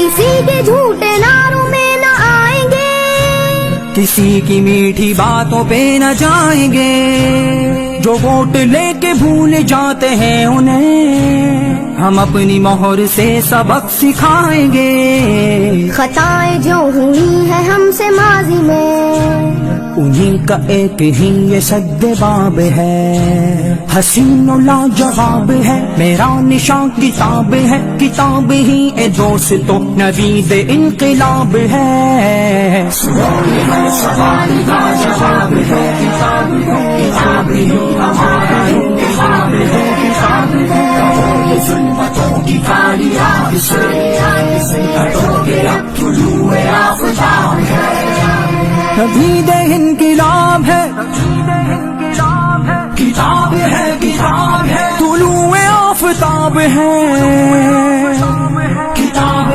کسی کے جھوٹے نعروں میں نہ آئیں گے، کسی کی میٹھی باتوں پہ نہ جائیں گے، جو ووٹ لے کے بھول جاتے ہیں انہیں ہم اپنی مہر سے سبق سکھائیں گے۔ خطائیں جو ہوئی ہیں ہم سے ماضی میں، انہیں کا ایک ہی یہ سد باب ہے، حسین و لاجواب ہے میرا نشان کتاب ہے، کتاب ہی اے دوستو نوید انقلاب ہے۔ سوال کا جواب ہے، کتاب ہی ہمارا انتخاب ہے، کتاب ہے یہ ظلمتوں کی کالی آگ سے ہٹو گے اب طلوع آفتاب ہے۔ نوید انقلاب ہے، کتاب ہے طلوع آفتاب ہے، کتاب